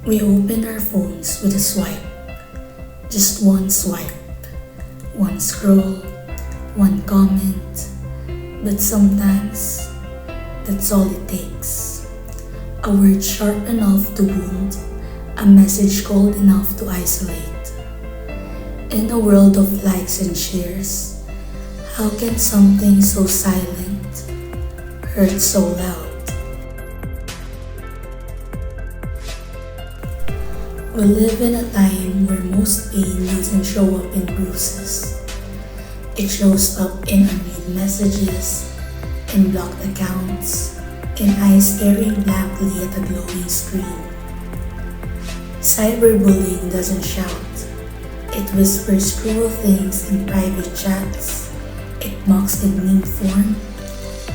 We open our phones with a swipe, just one swipe, one scroll, one comment, but sometimes that's all it takes. A word sharp enough to wound, a message cold enough to isolate. In a world of likes and shares, how can something so silent hurt so loud? We live in a time where most pain doesn't show up in bruises. It shows up in unread messages, in blocked accounts, in eyes staring blankly at a glowing screen. Cyberbullying doesn't shout. It whispers cruel things in private chats. It mocks in meme form.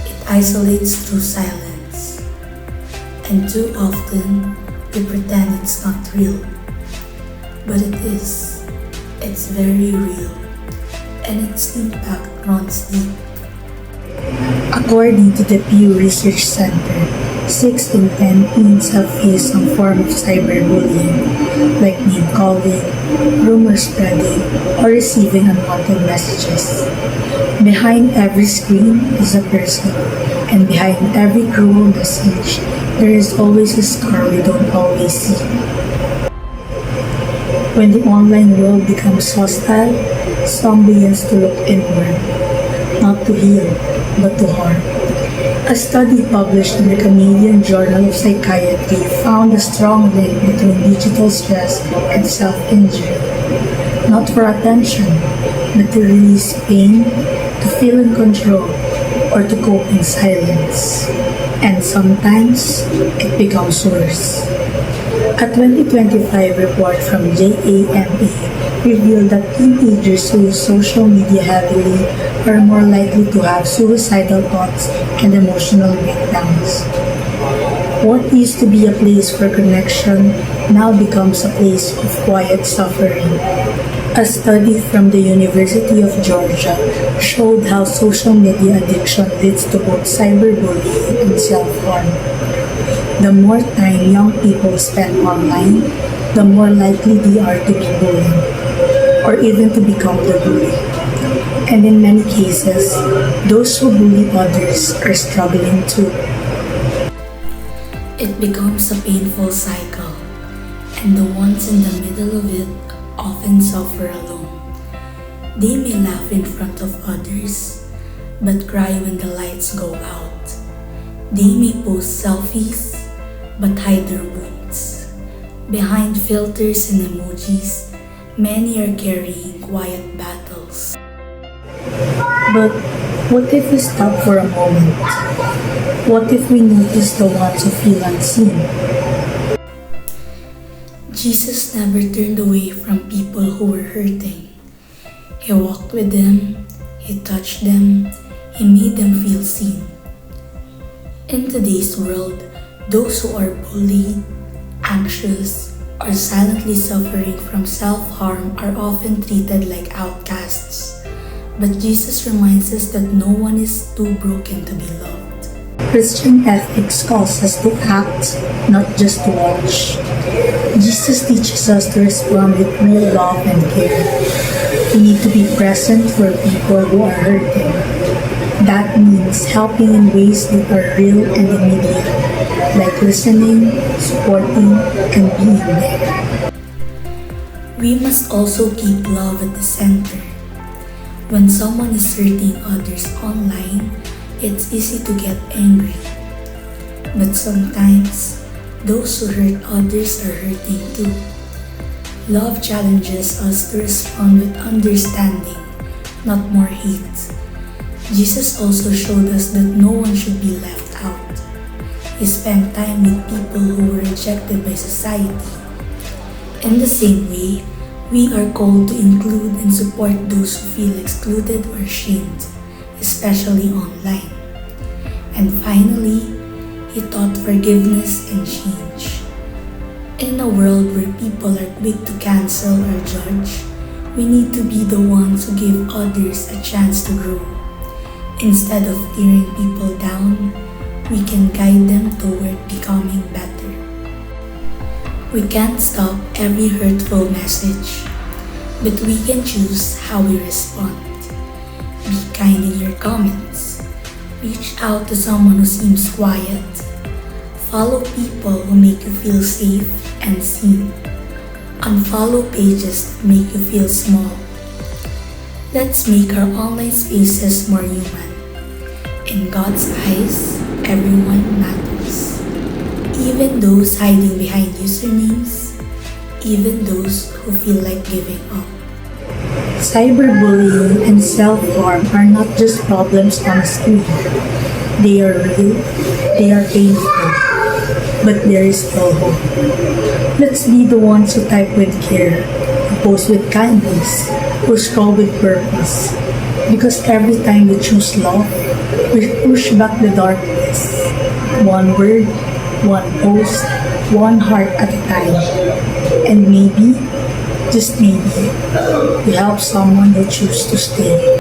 It isolates through silence. And too often, we pretend it's not real. But it is. It's very real. And its impact runs deep. According to the Pew Research Center, 6 in 10 teens have faced some form of cyberbullying, like name calling, rumor spreading, or receiving unwanted messages. Behind every screen is a person, and behind every cruel message, there is always a scar we don't always see. When the online world becomes hostile, some begins to look inward, not to heal, but to harm. A study published in the Canadian Journal of Psychiatry found a strong link between digital stress and self-injury. Not for attention, but to release pain, to feel in control, or to cope in silence. And sometimes, it becomes worse. A 2025 report from JAMA revealed that teenagers who use social media heavily are more likely to have suicidal thoughts and emotional breakdowns. What used to be a place for connection now becomes a place of quiet suffering. A study from the University of Georgia showed how social media addiction leads to both cyberbullying and self-harm. The more time young people spend online, the more likely they are to be bullied, or even to become the bully. And in many cases, those who bully others are struggling too. It becomes a painful cycle, and the ones in the middle of it often suffer alone. They may laugh in front of others, but cry when the lights go out. They may post selfies, but hide their wounds. Behind filters and emojis, many are carrying quiet battles. But what if we stop for a moment? What if we notice the ones who feel unseen? Jesus never turned away from people who were hurting. He walked with them, he touched them, he made them feel seen. In today's world, those who are bullied, anxious, or silently suffering from self-harm are often treated like outcasts. But Jesus reminds us that no one is too broken to be loved. Christian ethics calls us to act, not just to watch. Jesus teaches us to respond with real love and care. We need to be present for people who are hurting. That means helping in ways that are real and immediate, like listening, supporting, and being there. We must also keep love at the center. When someone is hurting others online, it's easy to get angry. But sometimes, those who hurt others are hurting too. Love challenges us to respond with understanding, not more hate. Jesus also showed us that no one should be left out. He spent time with people who were rejected by society. In the same way, we are called to include and support those who feel excluded or shamed, especially online. And finally, he taught forgiveness and change. In a world where people are quick to cancel or judge, we need to be the ones who give others a chance to grow. Instead of tearing people down, we can guide them toward becoming better. We can't stop every hurtful message, but we can choose how we respond. Be kind in your comments. Reach out to someone who seems quiet. Follow people who make you feel safe and seen. Unfollow pages that make you feel small. Let's make our online spaces more human. In God's eyes, everyone matters. Even those hiding behind usernames, even those who feel like giving up. Cyberbullying and self-harm are not just problems on a screen. They are real, they are painful, but there is still hope. Let's be the ones who type with care, who post with kindness, who scroll with purpose. Because every time we choose love, we push back the darkness. One word, one post, one heart at a time. And maybe, just maybe, we help someone who chooses to stay.